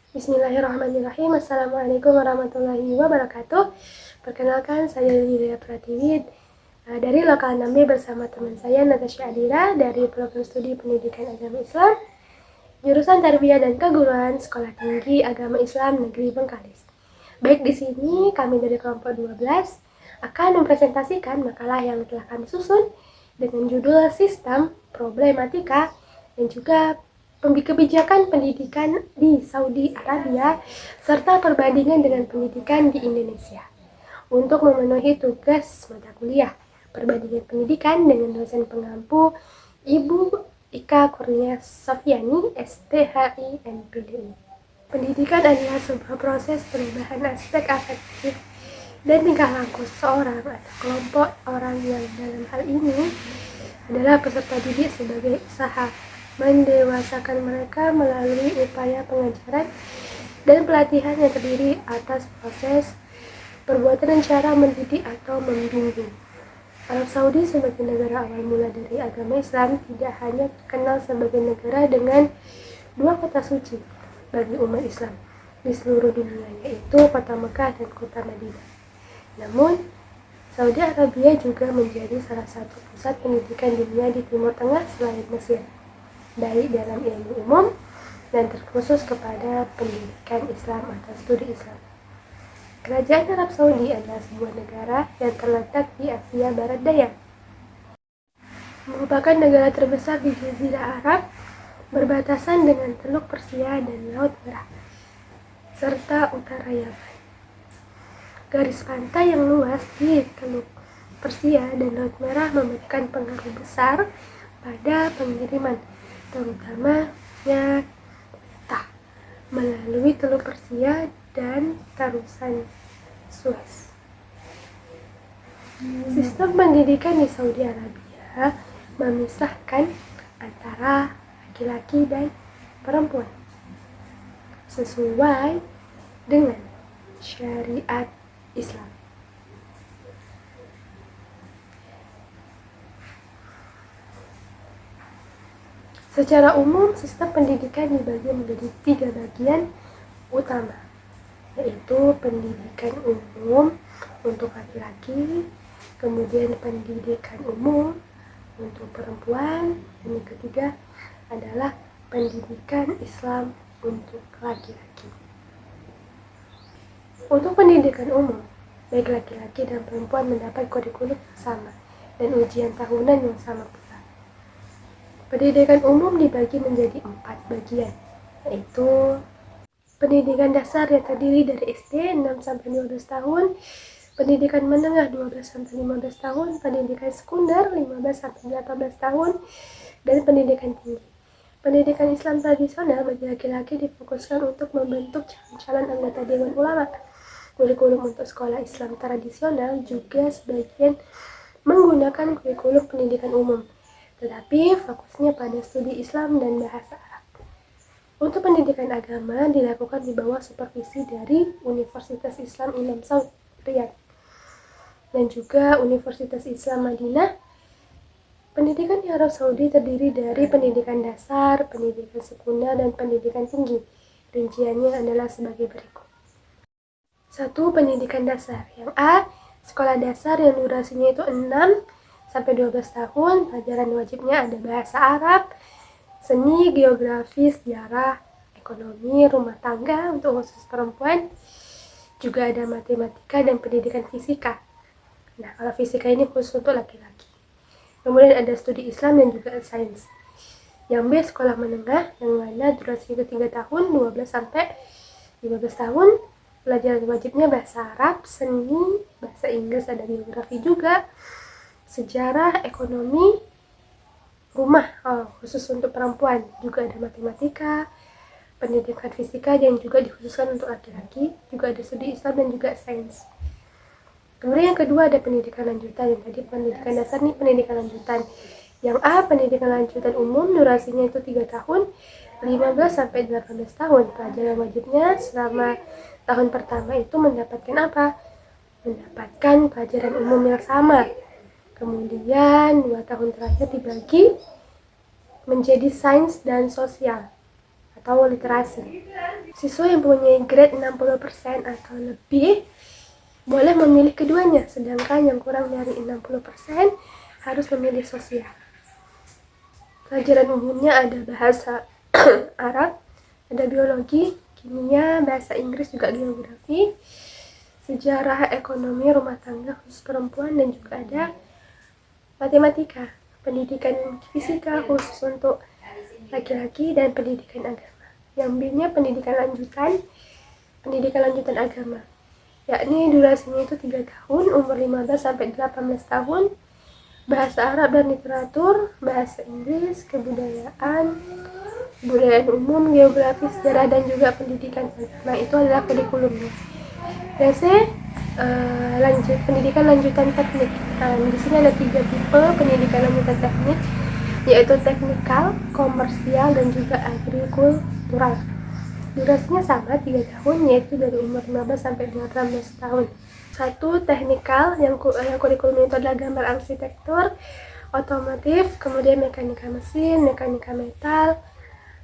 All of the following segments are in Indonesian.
Bismillahirrahmanirrahim. Assalamualaikum warahmatullahi wabarakatuh. Perkenalkan, saya Lilia Pratiwi dari Lokal 6B bersama teman saya Natasha Adira dari Program Studi Pendidikan Agama Islam, jurusan Tarbiyah dan Keguruan Sekolah Tinggi Agama Islam Negeri Bengkalis. Baik, di sini kami dari kelompok 12 akan mempresentasikan makalah yang telah kami susun dengan judul Sistem, Problematika, dan juga kebijakan pendidikan di Saudi Arabia serta perbandingan dengan pendidikan di Indonesia. Untuk memenuhi tugas mata kuliah perbandingan pendidikan dengan dosen pengampu Ibu Ika Kurnia Sofiani, STHI, MPDI. Pendidikan adalah sebuah proses perubahan aspek afektif dan tingkah laku seseorang atau kelompok orang yang dalam hal ini adalah peserta didik sebagai usaha mendewasakan mereka melalui upaya pengajaran dan pelatihan yang terdiri atas proses perbuatan dan cara mendidik atau membimbing. Arab Saudi sebagai negara awal mula dari agama Islam tidak hanya terkenal sebagai negara dengan dua kota suci bagi umat Islam di seluruh dunia, yaitu kota Mekah dan kota Madinah. Namun, Saudi Arabia juga menjadi salah satu pusat pendidikan dunia di Timur Tengah selain Mesir, baik dalam ilmu umum dan terkhusus kepada pendidikan Islam atau studi Islam. Kerajaan Arab Saudi adalah sebuah negara yang terletak di Asia Barat Daya. Merupakan negara terbesar di Jazirah Arab, berbatasan dengan Teluk Persia dan Laut Merah, serta utara Yaman. Garis pantai yang luas di Teluk Persia dan Laut Merah memberikan pengaruh besar pada pengiriman, terutama minyak melalui Teluk Persia dan Tarusan Suez. Sistem pendidikan di Saudi Arabia memisahkan antara laki-laki dan perempuan sesuai dengan syariat Islam. Secara umum, sistem pendidikan dibagi menjadi 3 bagian utama, yaitu pendidikan umum untuk laki-laki, kemudian pendidikan umum untuk perempuan, dan yang ketiga adalah pendidikan Islam untuk laki-laki. Untuk pendidikan umum, baik laki-laki dan perempuan mendapat kurikulum yang sama dan ujian tahunan yang sama pula. Pendidikan umum dibagi menjadi 4 bagian, yaitu pendidikan dasar yang terdiri dari SD 6-15 tahun, pendidikan menengah 12-15 tahun, pendidikan sekunder 15-18 tahun, dan pendidikan tinggi. Pendidikan Islam tradisional bagi laki-laki difokuskan untuk membentuk calon anggota Dewan Ulama. Kurikulum untuk sekolah Islam tradisional juga sebagian menggunakan kurikulum pendidikan umum, tetapi fokusnya pada studi Islam dan bahasa Arab. Untuk pendidikan agama dilakukan di bawah supervisi dari Universitas Islam Imam Saud Riyadh dan juga Universitas Islam Madinah. Pendidikan di Arab Saudi terdiri dari pendidikan dasar, pendidikan sekunder, dan pendidikan tinggi. Rinciannya adalah sebagai berikut. 1. Pendidikan dasar. Yang A, sekolah dasar yang durasinya itu 6-12 tahun. Pelajaran wajibnya ada bahasa Arab, seni, geografi, sejarah, ekonomi, rumah tangga untuk khusus perempuan. Juga ada matematika dan pendidikan fisika. Nah, kalau fisika ini khusus untuk laki-laki. Kemudian ada studi Islam dan juga sains. Yang B, sekolah menengah, yang mana durasinya itu 3 tahun, 12-15 tahun. Pelajaran wajibnya bahasa Arab, seni, bahasa Inggris, ada geografi juga, sejarah, ekonomi, rumah, khusus untuk perempuan. Juga ada matematika, pendidikan fisika yang juga dikhususkan untuk laki-laki. Juga ada studi Islam dan juga sains. Kemudian yang kedua ada pendidikan lanjutan. Yang tadi pendidikan dasar nih, pendidikan lanjutan. Yang A, pendidikan lanjutan umum, durasinya itu 3 tahun, 15-18 tahun. Pelajaran wajibnya selama tahun pertama itu mendapatkan apa? Mendapatkan pelajaran umum yang sama. Kemudian 2 tahun terakhir dibagi menjadi sains dan sosial atau literasi. Siswa yang mempunyai grade 60% atau lebih boleh memilih keduanya, sedangkan yang kurang dari 60% harus memilih sosial. Pelajaran umumnya ada bahasa Arab, ada biologi, kimia, bahasa Inggris, juga geografi, sejarah, ekonomi, rumah tangga khusus perempuan, dan juga ada matematika, pendidikan fisika khusus untuk laki-laki, dan pendidikan agama. Yang B-nya pendidikan lanjutan agama, yakni durasinya itu 3 tahun, umur 15 sampai 18 tahun, bahasa Arab dan literatur, bahasa Inggris, kebudayaan, umum, geografi, sejarah, dan juga pendidikan agama. Itu adalah kurikulumnya. Dan C, pendidikan lanjutan teknik. Di sini ada 3 tipe pendidikan lanjutan teknik, yaitu teknikal, komersial, dan juga agrikultural. Durasinya sama 3 tahun, yaitu dari umur 15 sampai 18 tahun. Satu, teknikal, yang kurikulumnya itu adalah gambar arsitektur, otomotif, kemudian mekanika mesin, mekanika metal,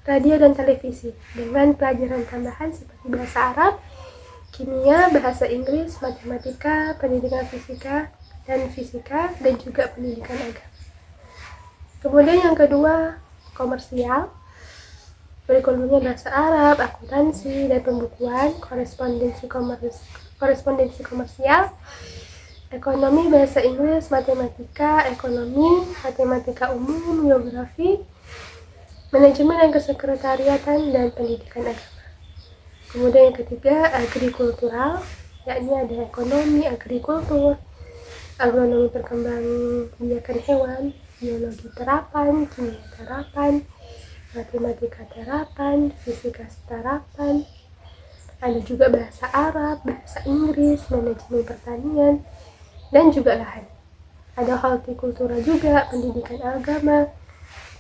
radio, dan televisi, dengan pelajaran tambahan seperti bahasa Arab, kimia, bahasa Inggris, matematika, pendidikan fisika, dan juga pendidikan agama. Kemudian yang kedua, komersial, kurikulumnya bahasa Arab, akuntansi, dan pembukuan, korespondensi komersial, ekonomi, bahasa Inggris, matematika, ekonomi, matematika umum, geografi, manajemen dan kesekretariatan, dan pendidikan agama. Kemudian yang ketiga, agrikultural, yakni ada ekonomi, agrikultur, agronomi perkembangbiakan hewan, biologi terapan, kimia terapan, matematika terapan, fisika terapan, ada juga bahasa Arab, bahasa Inggris, manajemen pertanian, dan juga lahan. Ada hortikultura juga, pendidikan agama,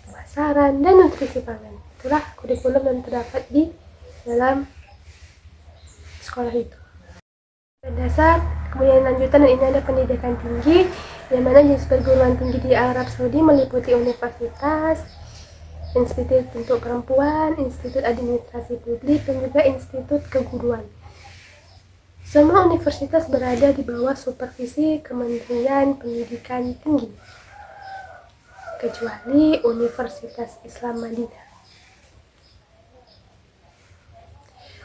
pemasaran, dan nutrisi pangan. Itulah kurikulum yang terdapat di dalam sekolah itu. Dasar, kemudian lanjutan, dan ini ada pendidikan tinggi, yang mana jenis perguruan tinggi di Arab Saudi meliputi universitas, institut untuk perempuan, institut administrasi publik, dan juga institut keguruan. Semua universitas berada di bawah supervisi Kementerian Pendidikan Tinggi, kecuali Universitas Islam Madinah.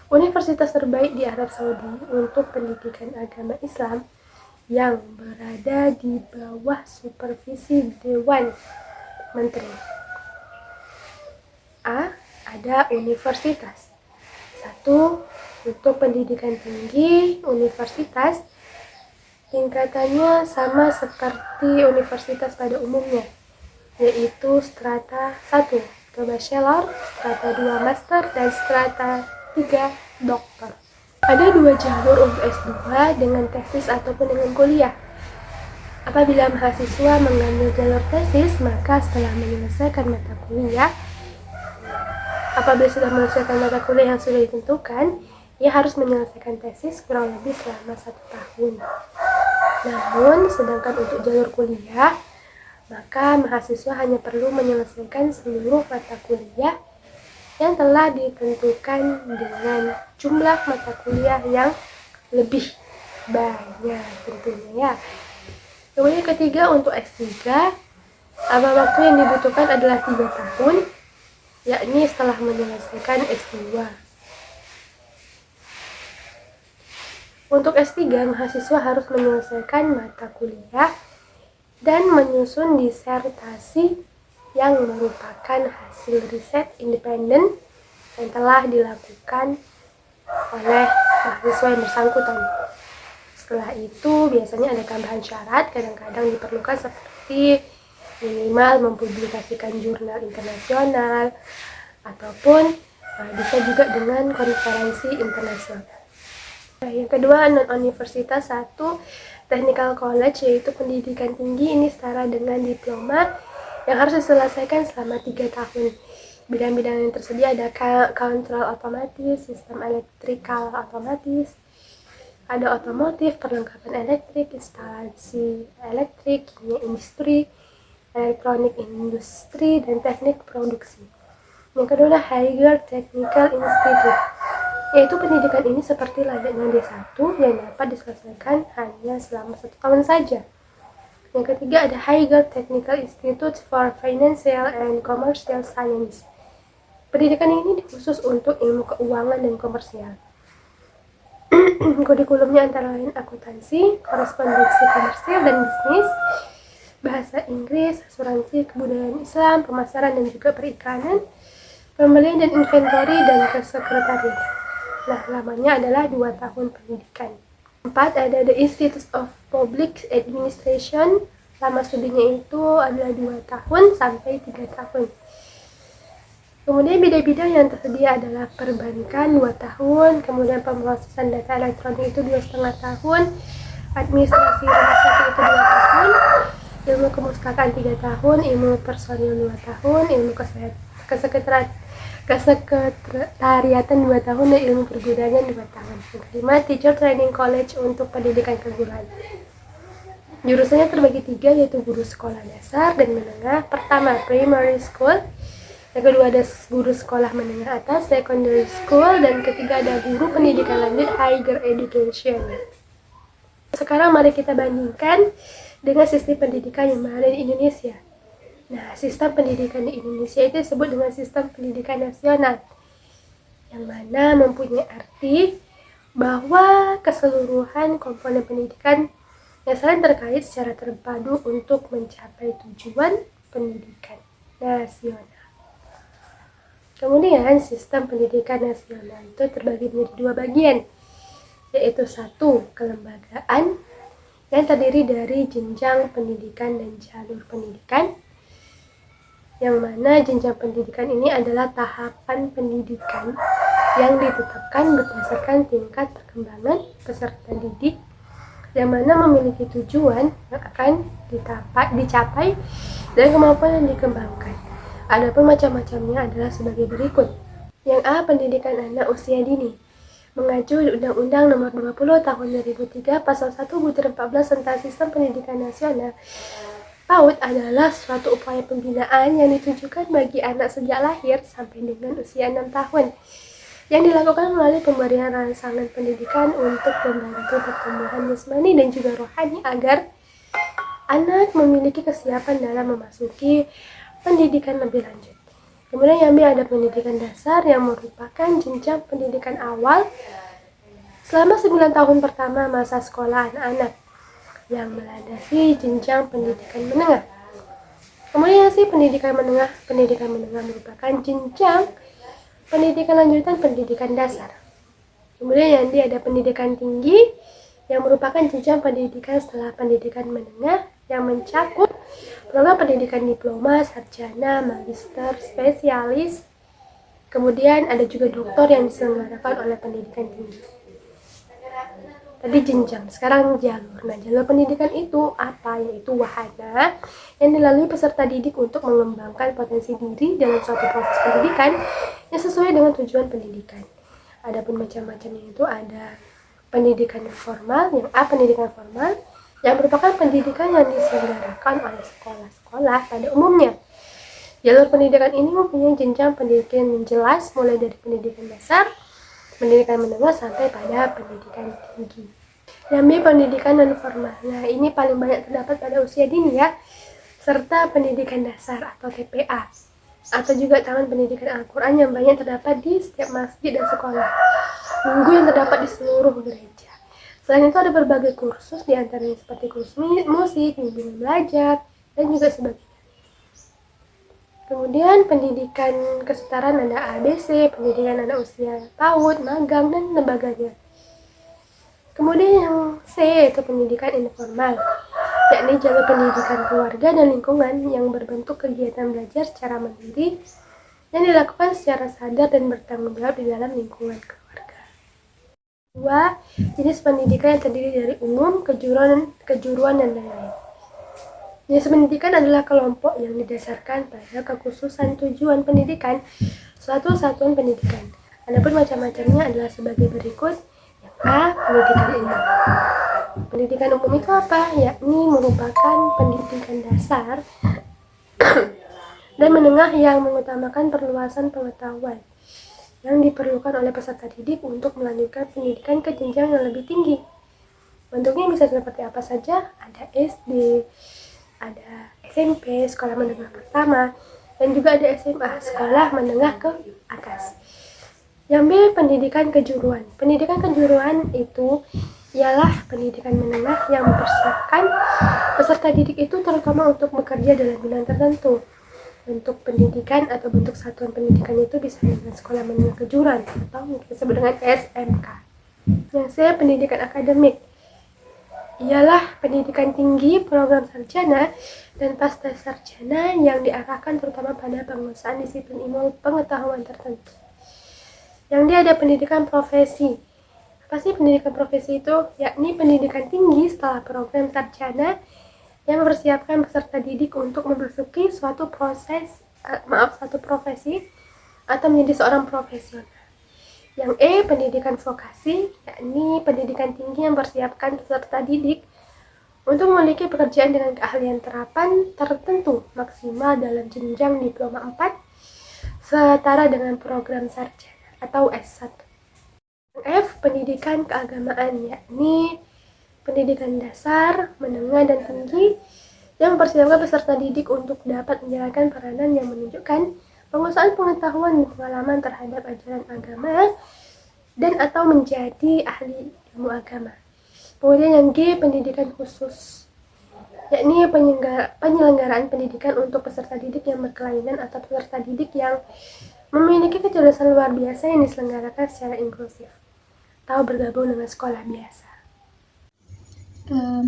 Universitas terbaik di Arab Saudi untuk pendidikan agama Islam yang berada di bawah supervisi Dewan Menteri. A, ada universitas. 1. Untuk pendidikan tinggi, universitas tingkatannya sama seperti universitas pada umumnya, yaitu strata 1 ke bachelor, strata 2 master, dan strata 3 doktor. Ada 2 jalur untuk S2 dengan tesis ataupun dengan kuliah. Apabila mahasiswa mengambil jalur tesis, maka setelah menyelesaikan mata kuliah, apabila sudah menyelesaikan mata kuliah yang sudah ditentukan, ia harus menyelesaikan tesis kurang lebih selama 1 tahun. Namun, sedangkan untuk jalur kuliah, maka mahasiswa hanya perlu menyelesaikan seluruh mata kuliah yang telah ditentukan dengan jumlah mata kuliah yang lebih banyak tentunya ya. Kemudian ketiga, untuk S3, waktu yang dibutuhkan adalah 3 tahun, yakni setelah menyelesaikan S2. Untuk S3, mahasiswa harus menyelesaikan mata kuliah dan menyusun disertasi yang merupakan hasil riset independen yang telah dilakukan oleh mahasiswa yang bersangkutan. Setelah itu, biasanya ada tambahan syarat, kadang-kadang diperlukan seperti minimal mempublikasikan jurnal internasional, ataupun bisa juga dengan konferensi internasional. Yang kedua, non-universitas. 1, technical college, yaitu pendidikan tinggi. Ini setara dengan diploma yang harus diselesaikan selama 3 tahun. Bidang-bidang yang tersedia ada kontrol otomatis, sistem elektrikal otomatis, ada otomotif, perlengkapan elektrik, instalasi elektrik, kimia industri, elektronik industri, dan teknik produksi. Yang kedua adalah Higher Technical Institute, yaitu pendidikan ini seperti layaknya D1 yang dapat diselesaikan hanya selama 1 tahun saja. Yang ketiga ada Higher Technical Institute for Financial and Commercial Science. Pendidikan ini khusus untuk ilmu keuangan dan komersial. Kurikulumnya antara lain akuntansi, korespondensi komersil dan bisnis, bahasa Inggris, asuransi, kebudayaan Islam, pemasaran dan juga perikanan, pembelian dan inventory, dan kesekretariatan. Nah, lamanya adalah 2 tahun pendidikan. 4 ada The Institute of Public Administration. Lama studinya itu adalah 2 tahun sampai 3 tahun. Kemudian bidang-bidang yang tersedia adalah perbankan 2 tahun, kemudian pemrosesan data elektronik itu 2,5 tahun, administrasi rumah sakit itu 2 tahun, ilmu kemustakaan 3 tahun, ilmu personil 2 tahun, ilmu kesekretariatan 2 tahun, dan ilmu pergudangan 2 tahun. Yang kelima, Teacher Training College untuk pendidikan keguruan. Jurusannya terbagi 3, yaitu guru sekolah dasar dan menengah. Pertama, primary school. Yang kedua ada guru sekolah menengah atas, secondary school, dan ketiga ada guru pendidikan lanjut, higher education. Sekarang mari kita bandingkan dengan sistem pendidikan yang ada di Indonesia. Nah, sistem pendidikan di Indonesia itu disebut dengan sistem pendidikan nasional, yang mana mempunyai arti bahwa keseluruhan komponen pendidikan yang saling terkait secara terpadu untuk mencapai tujuan pendidikan nasional. Kemudian sistem pendidikan nasional itu terbagi menjadi 2 bagian, yaitu 1, kelembagaan yang terdiri dari jenjang pendidikan dan jalur pendidikan, yang mana jenjang pendidikan ini adalah tahapan pendidikan yang ditetapkan berdasarkan tingkat perkembangan peserta didik, yang mana memiliki tujuan yang akan dicapai dan kemampuan yang dikembangkan. Adapun macam-macamnya adalah sebagai berikut. Yang A, pendidikan anak usia dini. Mengacu Undang-Undang Nomor 20 Tahun 2003 Pasal 1 Butir 14 tentang Sistem Pendidikan Nasional. PAUD adalah suatu upaya pembinaan yang ditujukan bagi anak sejak lahir sampai dengan usia 6 tahun, yang dilakukan melalui pemberian rangsangan pendidikan untuk membantu pertumbuhan jasmani dan juga rohani agar anak memiliki kesiapan dalam memasuki pendidikan lebih lanjut. Kemudian yang B ada pendidikan dasar, yang merupakan jenjang pendidikan awal selama 9 tahun pertama masa sekolah anak-anak, yang melandasi jenjang pendidikan menengah. Kemudian yang C, pendidikan menengah. Pendidikan menengah merupakan jenjang pendidikan lanjutan pendidikan dasar. Kemudian yang D ada pendidikan tinggi, yang merupakan jenjang pendidikan setelah pendidikan menengah, yang mencakup program pendidikan diploma, sarjana, magister, spesialis. Kemudian ada juga doktor yang diselenggarakan oleh pendidikan tinggi. Tadi jenjang, sekarang jalur. Nah, jalur pendidikan itu apa? Yaitu wahana yang dilalui peserta didik untuk mengembangkan potensi diri dalam suatu proses pendidikan yang sesuai dengan tujuan pendidikan. Adapun macam-macamnya itu ada pendidikan formal, yang A, pendidikan formal, yang merupakan pendidikan yang diselenggarakan oleh sekolah-sekolah pada umumnya. Jalur pendidikan ini mempunyai jenjang pendidikan yang jelas, mulai dari pendidikan dasar, pendidikan menengah, sampai pada pendidikan tinggi. Yang B, pendidikan non formal. Nah, ini paling banyak terdapat pada usia dini ya, serta pendidikan dasar atau TPA, atau juga taman pendidikan Al-Quran yang banyak terdapat di setiap masjid dan sekolah minggu yang terdapat di seluruh gereja. Selain itu ada berbagai kursus, diantaranya seperti kursus musik, bimbingan belajar, dan juga sebagainya. Kemudian pendidikan kesetaraan ada ABC, pendidikan anak usia PAUD, magang, dan lembaganya. Kemudian yang C yaitu pendidikan informal, yakni jalur pendidikan keluarga dan lingkungan yang berbentuk kegiatan belajar secara mandiri yang dilakukan secara sadar dan bertanggung jawab di dalam lingkungan keluarga. 2. Jenis pendidikan yang terdiri dari umum, kejuruan, dan lain-lain. Jenis pendidikan adalah kelompok yang didasarkan pada kekhususan tujuan pendidikan suatu satuan pendidikan. Adapun macam-macamnya adalah sebagai berikut. Yang A, pendidikan umum. Pendidikan umum itu apa? Yakni merupakan pendidikan dasar Dan menengah yang mengutamakan perluasan pengetahuan yang diperlukan oleh peserta didik untuk melanjutkan pendidikan ke jenjang yang lebih tinggi. Bentuknya bisa seperti apa saja, ada SD, ada SMP, sekolah menengah pertama, dan juga ada SMA, sekolah menengah ke atas. Yang B, pendidikan kejuruan. Pendidikan kejuruan itu ialah pendidikan menengah yang mempersiapkan peserta didik itu terutama untuk bekerja dalam bidang tertentu. Bentuk pendidikan atau bentuk satuan pendidikan itu bisa dengan sekolah menengah kejuruan atau disebut dengan SMK. Yang C, pendidikan akademik, ialah pendidikan tinggi, program sarjana, dan pasca sarjana yang diarahkan terutama pada penguasaan disiplin ilmu pengetahuan tertentu. Yang D, ada pendidikan profesi. Apa sih pendidikan profesi itu? Yakni pendidikan tinggi setelah program sarjana yang mempersiapkan peserta didik untuk memasuki suatu profesi atau menjadi seorang profesional. Yang E, pendidikan vokasi, yakni pendidikan tinggi yang mempersiapkan peserta didik untuk memiliki pekerjaan dengan keahlian terapan tertentu maksimal dalam jenjang diploma 4 setara dengan program sarjana atau S1. Yang F, pendidikan keagamaan, yakni pendidikan dasar, menengah, dan tinggi yang mempersiapkan peserta didik untuk dapat menjalankan peranan yang menunjukkan penguasaan pengetahuan dan pengalaman terhadap ajaran agama dan atau menjadi ahli ilmu agama. Kemudian yang G, pendidikan khusus, yakni penyelenggaraan pendidikan untuk peserta didik yang berkelainan atau peserta didik yang memiliki kecerdasan luar biasa yang diselenggarakan secara inklusif atau bergabung dengan sekolah biasa.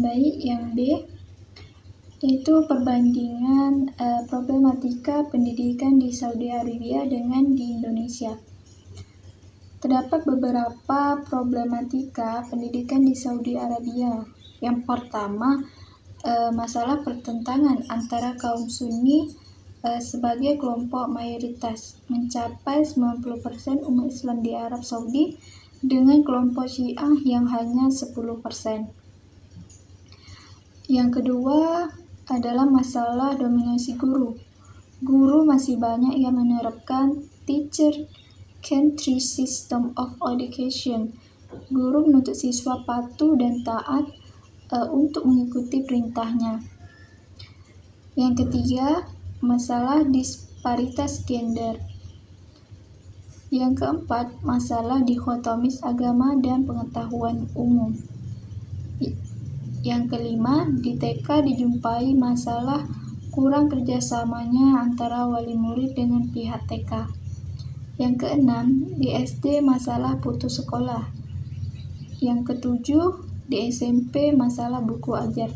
Baik, yang B yaitu perbandingan problematika pendidikan di Saudi Arabia dengan di Indonesia. Terdapat beberapa problematika pendidikan di Saudi Arabia. Yang pertama, masalah pertentangan antara kaum Sunni sebagai kelompok mayoritas mencapai 90% umat Islam di Arab Saudi dengan kelompok Syiah yang hanya 10%. Yang kedua adalah masalah dominasi guru. Guru masih banyak yang menerapkan teacher-centric system of education. Guru menuntut siswa patuh dan taat untuk mengikuti perintahnya. Yang ketiga, masalah disparitas gender. Yang keempat, masalah dikotomis agama dan pengetahuan umum. Yang kelima, di TK dijumpai masalah kurang kerjasamanya antara wali murid dengan pihak TK. Yang keenam, di SD masalah putus sekolah. Yang ketujuh, di SMP masalah buku ajar.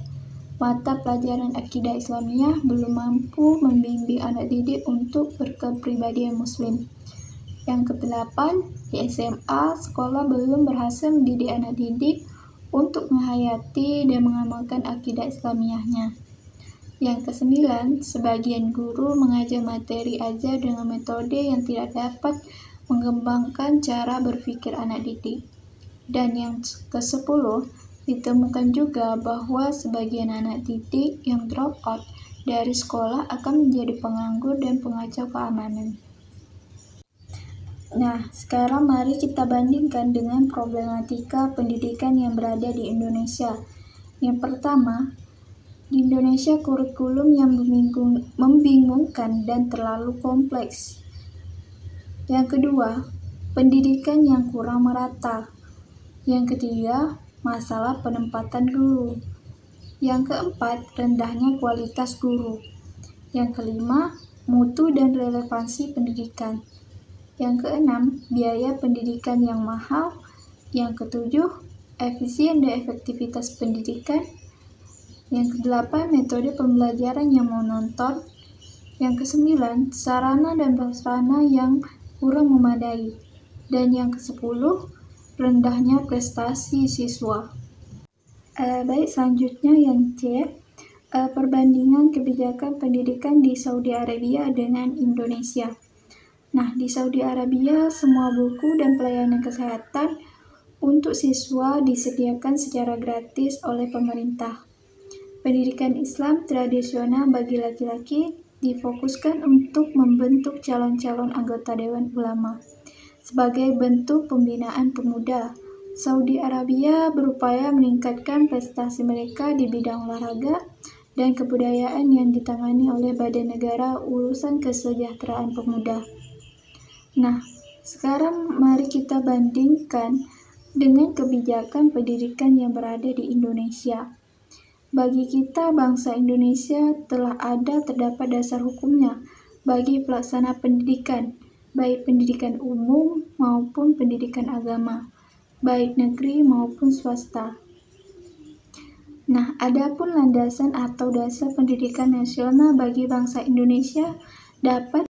Mata pelajaran akidah Islamiyah belum mampu membimbing anak didik untuk berkepribadian muslim. Yang kedelapan, di SMA sekolah belum berhasil mendidik anak didik untuk menghayati dan mengamalkan akidah Islamiyahnya. Yang kesembilan, sebagian guru mengajar materi ajar dengan metode yang tidak dapat mengembangkan cara berpikir anak didik. Dan yang ke-10, ditemukan juga bahwa sebagian anak didik yang drop out dari sekolah akan menjadi penganggur dan pengacau keamanan. Nah, sekarang mari kita bandingkan dengan problematika pendidikan yang berada di Indonesia. Yang pertama, di Indonesia kurikulum yang membingungkan dan terlalu kompleks. Yang kedua, pendidikan yang kurang merata. Yang ketiga, masalah penempatan guru. Yang keempat, rendahnya kualitas guru. Yang kelima, mutu dan relevansi pendidikan. Yang keenam, biaya pendidikan yang mahal. Yang ketujuh, efisien dan efektivitas pendidikan. Yang kedelapan, metode pembelajaran yang monoton. Yang kesembilan, sarana dan prasarana yang kurang memadai. Dan yang kesepuluh, rendahnya prestasi siswa. Baik, selanjutnya yang C, perbandingan kebijakan pendidikan di Saudi Arabia dengan Indonesia. Nah, di Saudi Arabia, semua buku dan pelayanan kesehatan untuk siswa disediakan secara gratis oleh pemerintah. Pendidikan Islam tradisional bagi laki-laki difokuskan untuk membentuk calon-calon anggota Dewan Ulama. Sebagai bentuk pembinaan pemuda, Saudi Arabia berupaya meningkatkan prestasi mereka di bidang olahraga dan kebudayaan yang ditangani oleh Badan Negara Urusan Kesejahteraan Pemuda. Nah, sekarang mari kita bandingkan dengan kebijakan pendidikan yang berada di Indonesia. Bagi kita, bangsa Indonesia telah terdapat dasar hukumnya bagi pelaksana pendidikan, baik pendidikan umum maupun pendidikan agama, baik negeri maupun swasta. Nah, adapun landasan atau dasar pendidikan nasional bagi bangsa Indonesia dapat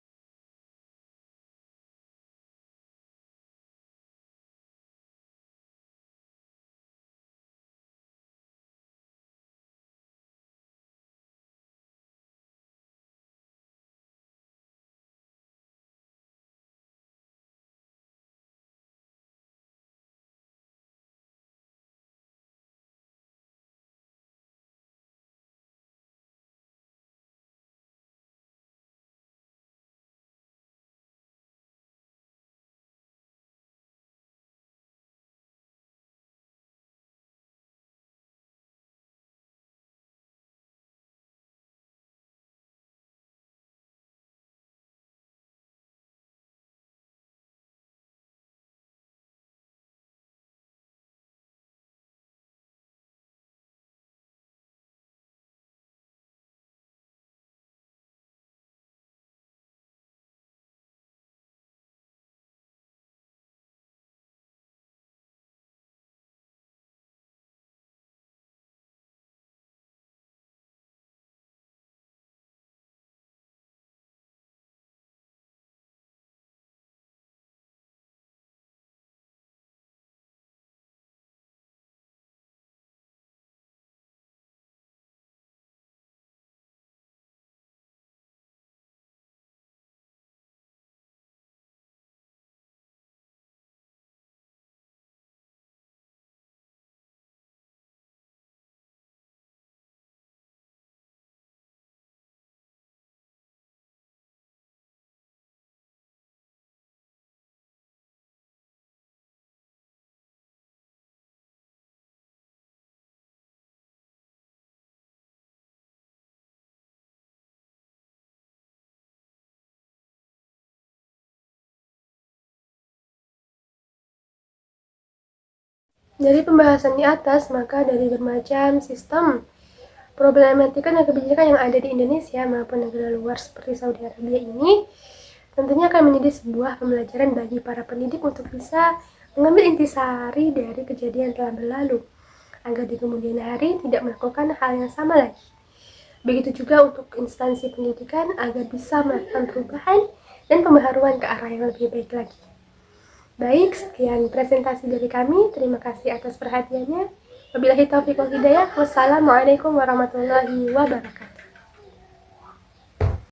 Dari pembahasan di atas, maka dari bermacam sistem problematika dan kebijakan yang ada di Indonesia maupun negara luar seperti Saudi Arabia ini, tentunya akan menjadi sebuah pembelajaran bagi para pendidik untuk bisa mengambil intisari dari kejadian telah berlalu, agar di kemudian hari tidak melakukan hal yang sama lagi. Begitu juga untuk instansi pendidikan agar bisa melakukan perubahan dan pembaharuan ke arah yang lebih baik lagi. Baik, sekian presentasi dari kami. Terima kasih atas perhatiannya. Wabillahi taufiq wal hidayah. Wassalamualaikum warahmatullahi wabarakatuh.